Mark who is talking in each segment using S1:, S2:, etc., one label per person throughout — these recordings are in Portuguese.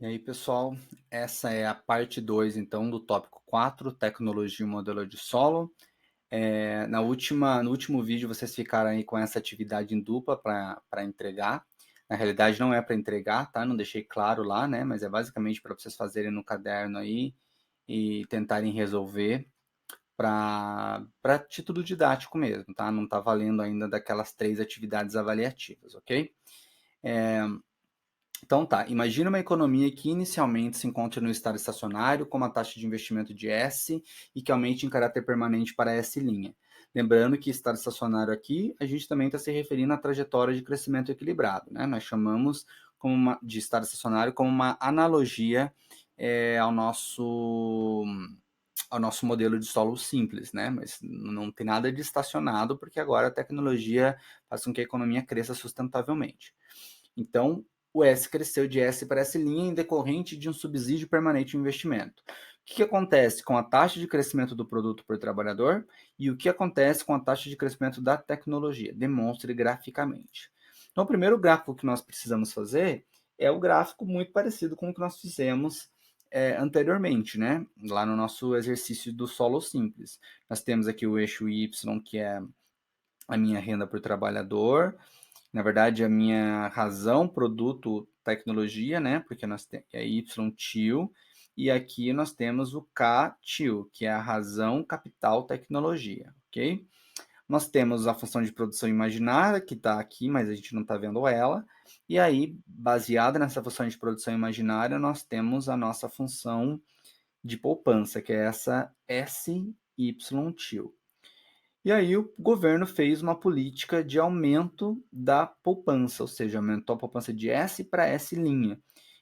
S1: E aí, pessoal, essa é a parte 2, então, do tópico 4, tecnologia e modelo de solo. No último vídeo, vocês ficaram aí com essa atividade em dupla para entregar. Na realidade, não é para entregar, tá? Não deixei claro lá, né? Mas é basicamente para vocês fazerem no caderno aí e tentarem resolver para título didático mesmo, tá? Não está valendo ainda daquelas 3 atividades avaliativas, ok? Então tá, imagina uma economia que inicialmente se encontra no estado estacionário, com uma taxa de investimento de S e que aumente em caráter permanente para S'. Lembrando que estado estacionário aqui, a gente também está se referindo à trajetória de crescimento equilibrado, né? Nós chamamos de estado estacionário como uma analogia ao nosso modelo de solo simples, né? Mas não tem nada de estacionado, porque agora a tecnologia faz com que a economia cresça sustentavelmente. Então, o S cresceu de S para S' em decorrente de um subsídio permanente de investimento. O que acontece com a taxa de crescimento do produto por trabalhador e o que acontece com a taxa de crescimento da tecnologia? Demonstre graficamente. Então, o primeiro gráfico que nós precisamos fazer é o gráfico muito parecido com o que nós fizemos anteriormente, né? Lá no nosso exercício do solo simples. Nós temos aqui o eixo Y, que é a minha renda por trabalhador, na verdade, a minha razão, produto, tecnologia, né? Porque nós temos Y tio, e aqui nós temos o K tio, que é a razão, capital, tecnologia, ok? Nós temos a função de produção imaginária, que está aqui, mas a gente não está vendo ela. E aí, baseada nessa função de produção imaginária, nós temos a nossa função de poupança, que é essa SY tio. E aí o governo fez uma política de aumento da poupança, ou seja, aumentou a poupança de S para S'.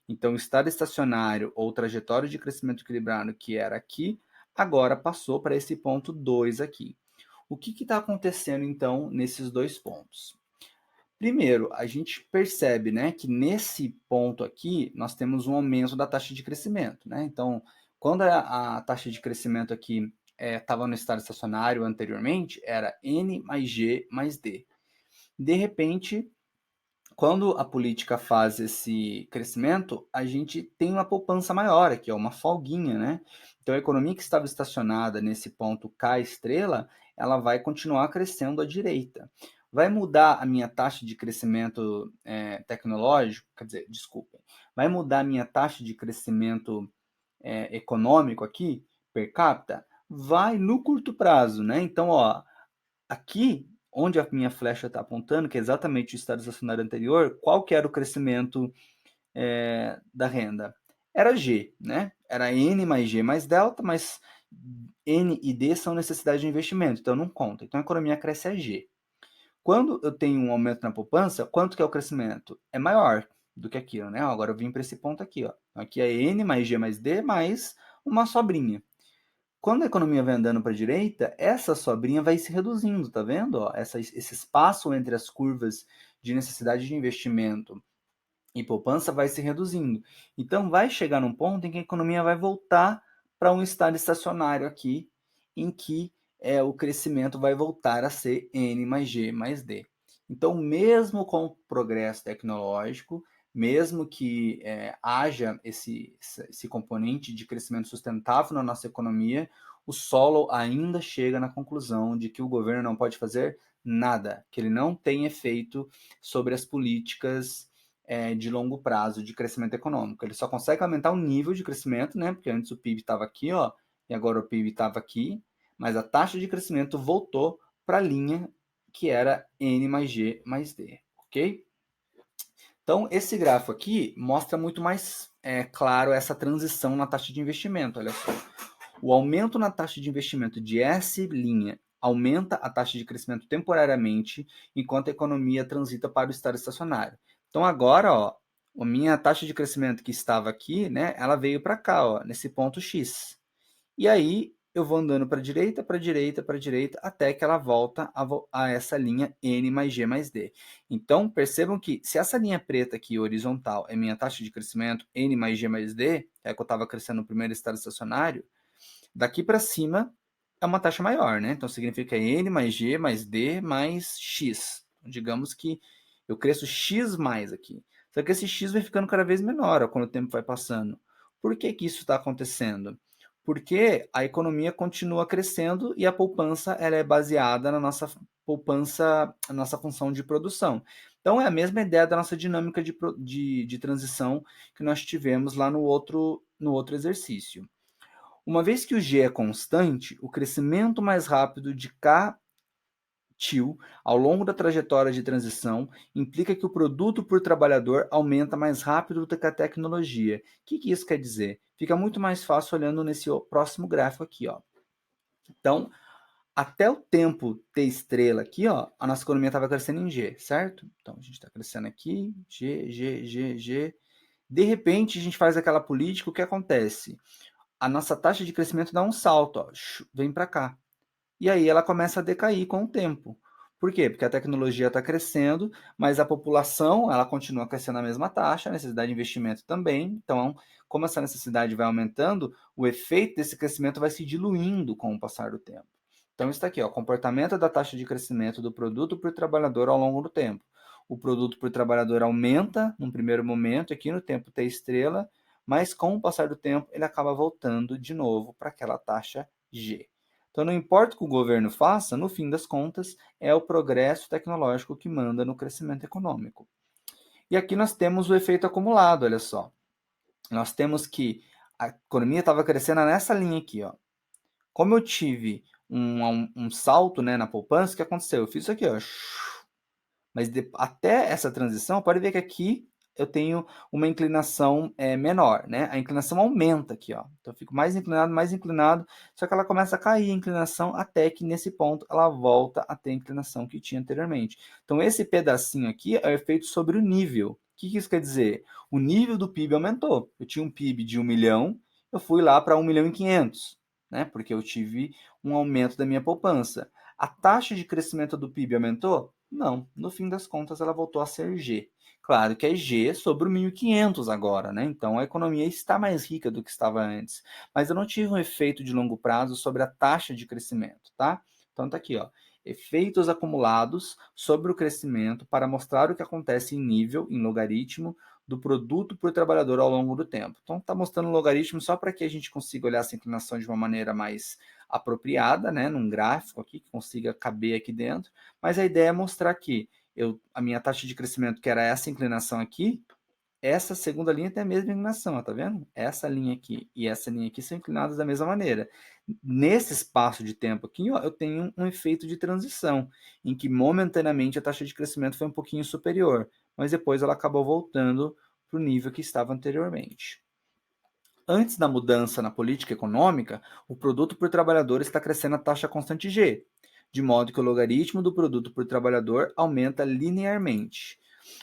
S1: Então, o estado estacionário ou trajetória de crescimento equilibrado que era aqui, agora passou para esse ponto 2 aqui. O que está acontecendo, então, nesses dois pontos? Primeiro, a gente percebe, né, que nesse ponto aqui, nós temos um aumento da taxa de crescimento, né? Então, quando a taxa de crescimento aqui estava no estado estacionário anteriormente, era N mais G mais D. De repente, quando a política faz esse crescimento, a gente tem uma poupança maior aqui, ó, uma folguinha, né? Então, a economia que estava estacionada nesse ponto K estrela, ela vai continuar crescendo à direita. Vai mudar a minha taxa de crescimento tecnológico? Quer dizer, desculpem. Vai mudar a minha taxa de crescimento econômico aqui, per capita? Vai no curto prazo, né? Então, ó, aqui, onde a minha flecha está apontando, que é exatamente o estado estacionário anterior, qual que era o crescimento da renda? Era G, né? Era N mais G mais delta, mas N e D são necessidades de investimento, então não conta. Então a economia cresce a G. Quando eu tenho um aumento na poupança, quanto que é o crescimento? É maior do que aquilo, né? Agora eu vim para esse ponto aqui, ó. Aqui é N mais G mais D mais uma sobrinha. Quando a economia vai andando para a direita, essa sobrinha vai se reduzindo, tá vendo? Ó, esse espaço entre as curvas de necessidade de investimento e poupança vai se reduzindo. Então, vai chegar num ponto em que a economia vai voltar para um estado estacionário aqui, em que o crescimento vai voltar a ser N mais G mais D. Então, mesmo com o progresso tecnológico, mesmo que haja esse componente de crescimento sustentável na nossa economia, o Solow ainda chega na conclusão de que o governo não pode fazer nada, que ele não tem efeito sobre as políticas de longo prazo de crescimento econômico. Ele só consegue aumentar o nível de crescimento, né? Porque antes o PIB estava aqui, ó, e agora o PIB estava aqui, mas a taxa de crescimento voltou para a linha que era N mais G mais D, ok? Então, esse gráfico aqui mostra muito mais claro essa transição na taxa de investimento, olha só. O aumento na taxa de investimento de S' aumenta a taxa de crescimento temporariamente, enquanto a economia transita para o estado estacionário. Então agora, ó, a minha taxa de crescimento que estava aqui, né, ela veio para cá, ó, nesse ponto X. E aí eu vou andando para a direita, para a direita, para a direita, até que ela volta a essa linha N mais G mais D. Então, percebam que se essa linha preta aqui, horizontal, é minha taxa de crescimento, N mais G mais D, é que eu estava crescendo no primeiro estado estacionário, daqui para cima é uma taxa maior, né? Então significa N mais G mais D mais X. Digamos que eu cresço X mais aqui. Só que esse X vai ficando cada vez menor, ó, quando o tempo vai passando. Por que que isso está acontecendo? Porque a economia continua crescendo e a poupança ela é baseada na nossa poupança, na nossa função de produção. Então é a mesma ideia da nossa dinâmica de transição que nós tivemos lá no outro exercício. Uma vez que o G é constante, o crescimento mais rápido de K TIL ao longo da trajetória de transição implica que o produto por trabalhador aumenta mais rápido do que a tecnologia. O que isso quer dizer? Fica muito mais fácil olhando nesse próximo gráfico aqui, ó. Então, até o tempo T estrela aqui, ó, a nossa economia estava crescendo em G, certo? Então, a gente está crescendo aqui, G, G, G, G. De repente, a gente faz aquela política, o que acontece? A nossa taxa de crescimento dá um salto, ó, vem para cá. E aí ela começa a decair com o tempo. Por quê? Porque a tecnologia está crescendo, mas a população ela continua crescendo na mesma taxa, a necessidade de investimento também. Então, como essa necessidade vai aumentando, o efeito desse crescimento vai se diluindo com o passar do tempo. Então, está aqui, ó, comportamento da taxa de crescimento do produto por trabalhador ao longo do tempo. O produto por trabalhador aumenta num primeiro momento, aqui no tempo T estrela, mas com o passar do tempo ele acaba voltando de novo para aquela taxa G. Então, não importa o que o governo faça, no fim das contas, é o progresso tecnológico que manda no crescimento econômico. E aqui nós temos o efeito acumulado, olha só. Nós temos que a economia estava crescendo nessa linha aqui, ó. Como eu tive um salto, né, na poupança, o que aconteceu? Eu fiz isso aqui, ó. Mas até essa transição, pode ver que aqui eu tenho uma inclinação menor, né? A inclinação aumenta aqui, ó. Então eu fico mais inclinado, só que ela começa a cair a inclinação até que nesse ponto ela volta a ter a inclinação que tinha anteriormente. Então esse pedacinho aqui é o efeito sobre o nível. O que isso quer dizer? O nível do PIB aumentou. Eu tinha um PIB de 1 milhão, eu fui lá para 1 milhão e 500, né? Porque eu tive um aumento da minha poupança. A taxa de crescimento do PIB aumentou? Não, no fim das contas ela voltou a ser G. Claro que é G sobre o 1.500 agora, né? Então a economia está mais rica do que estava antes. Mas eu não tive um efeito de longo prazo sobre a taxa de crescimento, tá? Então tá aqui, ó. Efeitos acumulados sobre o crescimento para mostrar o que acontece em nível, em logaritmo, do produto por trabalhador ao longo do tempo. Então está mostrando o logaritmo só para que a gente consiga olhar essa inclinação de uma maneira mais apropriada, né? Num gráfico aqui que consiga caber aqui dentro. Mas a ideia é mostrar que a minha taxa de crescimento, que era essa inclinação aqui, essa segunda linha tem a mesma inclinação, ó, tá vendo? Essa linha aqui e essa linha aqui são inclinadas da mesma maneira. Nesse espaço de tempo aqui, ó, eu tenho um efeito de transição, em que momentaneamente a taxa de crescimento foi um pouquinho superior, mas depois ela acabou voltando para o nível que estava anteriormente. Antes da mudança na política econômica, o produto por trabalhador está crescendo a taxa constante G, de modo que o logaritmo do produto por trabalhador aumenta linearmente.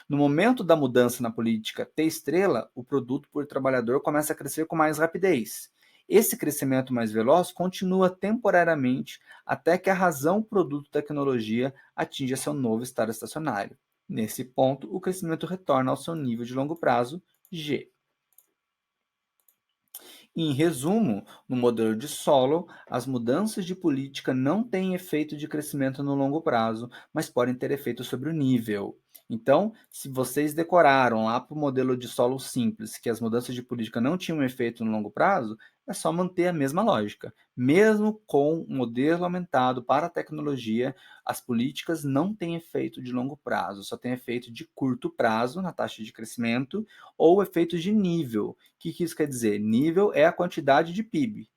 S1: No momento da mudança na política T estrela, o produto por trabalhador começa a crescer com mais rapidez. Esse crescimento mais veloz continua temporariamente até que a razão produto tecnologia atinja seu novo estado estacionário. Nesse ponto, o crescimento retorna ao seu nível de longo prazo, G. Em resumo, no modelo de Solow, as mudanças de política não têm efeito de crescimento no longo prazo, mas podem ter efeito sobre o nível. Então, se vocês decoraram lá para o modelo de Solow simples que as mudanças de política não tinham efeito no longo prazo, é só manter a mesma lógica. Mesmo com o modelo aumentado para a tecnologia, as políticas não têm efeito de longo prazo, só tem efeito de curto prazo na taxa de crescimento ou efeito de nível. O que isso quer dizer? Nível é a quantidade de PIB,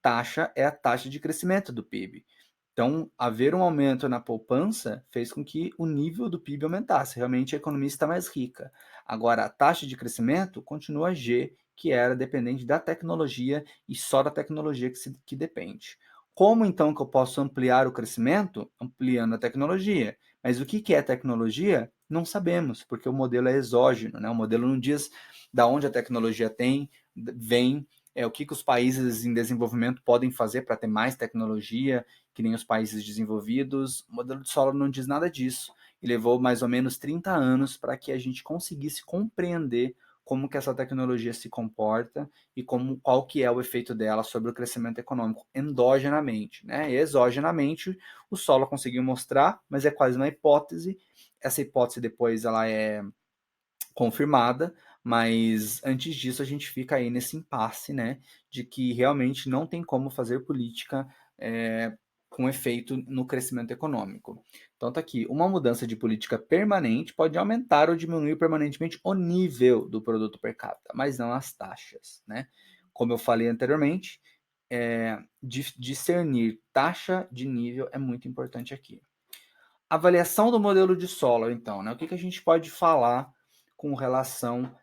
S1: taxa é a taxa de crescimento do PIB. Então, haver um aumento na poupança fez com que o nível do PIB aumentasse. Realmente a economia está mais rica. Agora, a taxa de crescimento continua G, que era dependente da tecnologia e só da tecnologia que depende. Como então que eu posso ampliar o crescimento? Ampliando a tecnologia. Mas o que é tecnologia? Não sabemos, porque o modelo é exógeno, né? O modelo não diz da onde a tecnologia vem, o que os países em desenvolvimento podem fazer para ter mais tecnologia, que nem os países desenvolvidos. O modelo de Solow não diz nada disso. E levou mais ou menos 30 anos para que a gente conseguisse compreender como que essa tecnologia se comporta e qual que é o efeito dela sobre o crescimento econômico endogenamente, né? E exogenamente o Solow conseguiu mostrar, mas é quase uma hipótese. Essa hipótese depois ela é confirmada, mas antes disso a gente fica aí nesse impasse, né, de que realmente não tem como fazer política com efeito no crescimento econômico. Então tá aqui, uma mudança de política permanente pode aumentar ou diminuir permanentemente o nível do produto per capita, mas não as taxas, né? Como eu falei anteriormente, discernir taxa de nível é muito importante aqui. Avaliação do modelo de solo, então, né? O que a gente pode falar com relação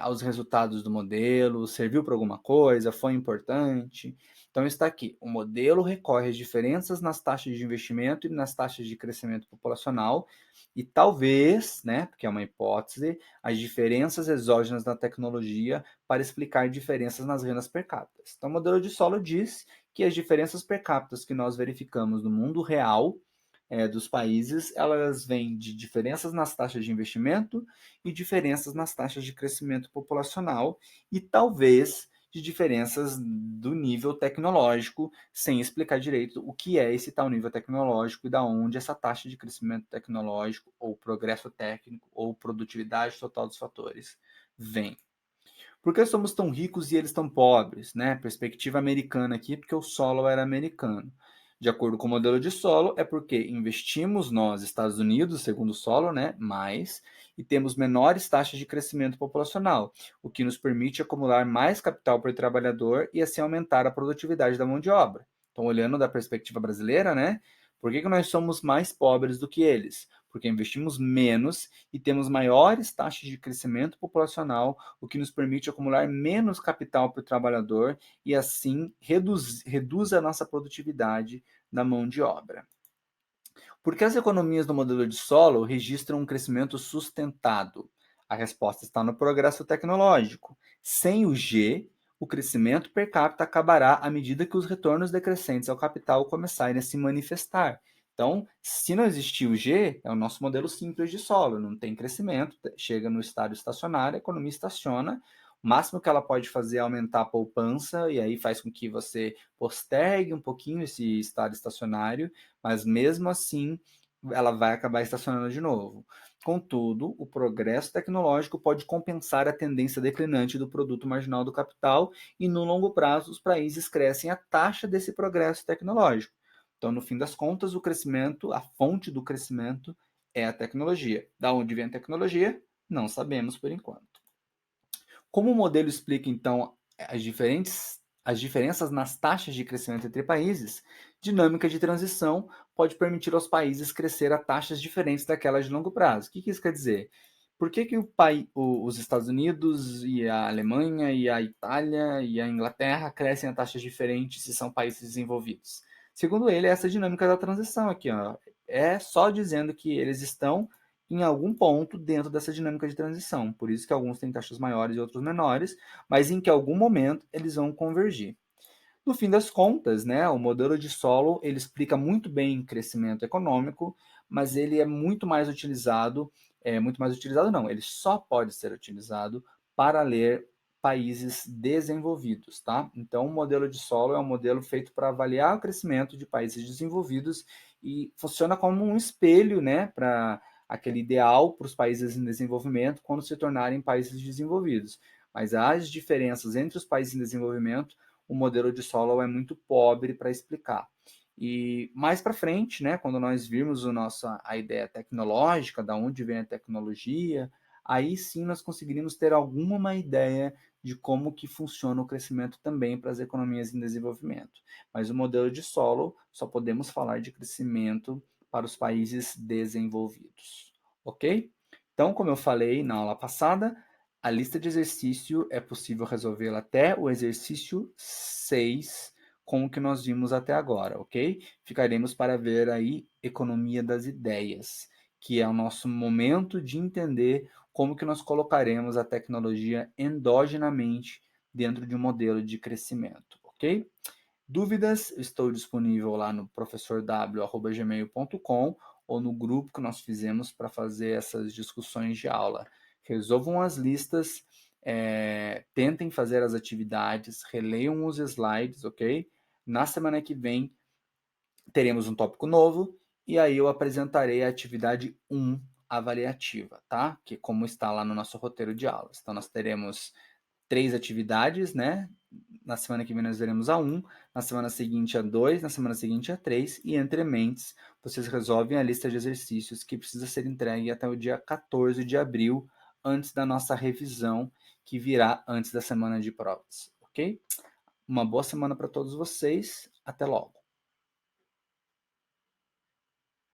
S1: aos resultados do modelo? Serviu para alguma coisa? Foi importante? Então, está aqui. O modelo recorre às diferenças nas taxas de investimento e nas taxas de crescimento populacional e talvez, né, porque é uma hipótese, as diferenças exógenas da tecnologia para explicar diferenças nas rendas per capita. Então, o modelo de solo diz que as diferenças per capita que nós verificamos no mundo real dos países, elas vêm de diferenças nas taxas de investimento e diferenças nas taxas de crescimento populacional e talvez de diferenças do nível tecnológico, sem explicar direito o que é esse tal nível tecnológico e da onde essa taxa de crescimento tecnológico ou progresso técnico ou produtividade total dos fatores vem. Por que somos tão ricos e eles tão pobres? Né? Perspectiva americana aqui, porque o solo era americano. De acordo com o modelo de solo, é porque investimos nós, Estados Unidos, segundo o solo, né, mais, e temos menores taxas de crescimento populacional, o que nos permite acumular mais capital por trabalhador e assim aumentar a produtividade da mão de obra. Então, olhando da perspectiva brasileira, né, por que nós somos mais pobres do que eles? Porque investimos menos e temos maiores taxas de crescimento populacional, o que nos permite acumular menos capital para o trabalhador e assim reduz a nossa produtividade da mão de obra. Por que as economias do modelo de solo registram um crescimento sustentado? A resposta está no progresso tecnológico. Sem o G, o crescimento per capita acabará à medida que os retornos decrescentes ao capital começarem a se manifestar. Então, se não existir o G, é o nosso modelo simples de solo, não tem crescimento, chega no estádio estacionário, a economia estaciona, o máximo que ela pode fazer é aumentar a poupança, e aí faz com que você postergue um pouquinho esse estádio estacionário, mas mesmo assim ela vai acabar estacionando de novo. Contudo, o progresso tecnológico pode compensar a tendência declinante do produto marginal do capital e, no longo prazo, os países crescem a taxa desse progresso tecnológico. Então, no fim das contas, o crescimento, a fonte do crescimento é a tecnologia. Da onde vem a tecnologia? Não sabemos por enquanto. Como o modelo explica, então, as diferenças nas taxas de crescimento entre países, dinâmica de transição pode permitir aos países crescer a taxas diferentes daquelas de longo prazo. O que isso quer dizer? Por que os Estados Unidos e a Alemanha e a Itália e a Inglaterra crescem a taxas diferentes se são países desenvolvidos? Segundo ele, essa dinâmica da transição aqui, ó, é só dizendo que eles estão em algum ponto dentro dessa dinâmica de transição. Por isso que alguns têm taxas maiores e outros menores, mas em que algum momento eles vão convergir. No fim das contas, né, o modelo de solo ele explica muito bem crescimento econômico, mas ele é muito mais utilizado não, ele só pode ser utilizado para ler países desenvolvidos, tá? Então, o modelo de solo é um modelo feito para avaliar o crescimento de países desenvolvidos e funciona como um espelho, né, para aquele ideal para os países em desenvolvimento quando se tornarem países desenvolvidos. Mas as diferenças entre os países em desenvolvimento o modelo de solo é muito pobre para explicar. E mais para frente, né, quando nós virmos a ideia tecnológica, da onde vem a tecnologia, aí sim nós conseguiríamos ter alguma ideia de como que funciona o crescimento também para as economias em desenvolvimento. Mas o modelo de solo só podemos falar de crescimento para os países desenvolvidos, ok? Então, como eu falei na aula passada, a lista de exercício é possível resolvê-la até o exercício 6 com o que nós vimos até agora, ok? Ficaremos para ver aí economia das ideias, que é o nosso momento de entender como que nós colocaremos a tecnologia endogenamente dentro de um modelo de crescimento, ok? Dúvidas, estou disponível lá no professorw@gmail.com ou no grupo que nós fizemos para fazer essas discussões de aula. Resolvam as listas, tentem fazer as atividades, releiam os slides, ok? Na semana que vem teremos um tópico novo e aí eu apresentarei a atividade 1 avaliativa, tá? Que como está lá no nosso roteiro de aulas. Então, nós teremos 3 atividades, né? Na semana que vem nós veremos a 1, na semana seguinte a 2, na semana seguinte a 3, e entre mentes vocês resolvem a lista de exercícios que precisa ser entregue até o dia 14 de abril, antes da nossa revisão, que virá antes da semana de provas, ok? Uma boa semana para todos vocês, até logo!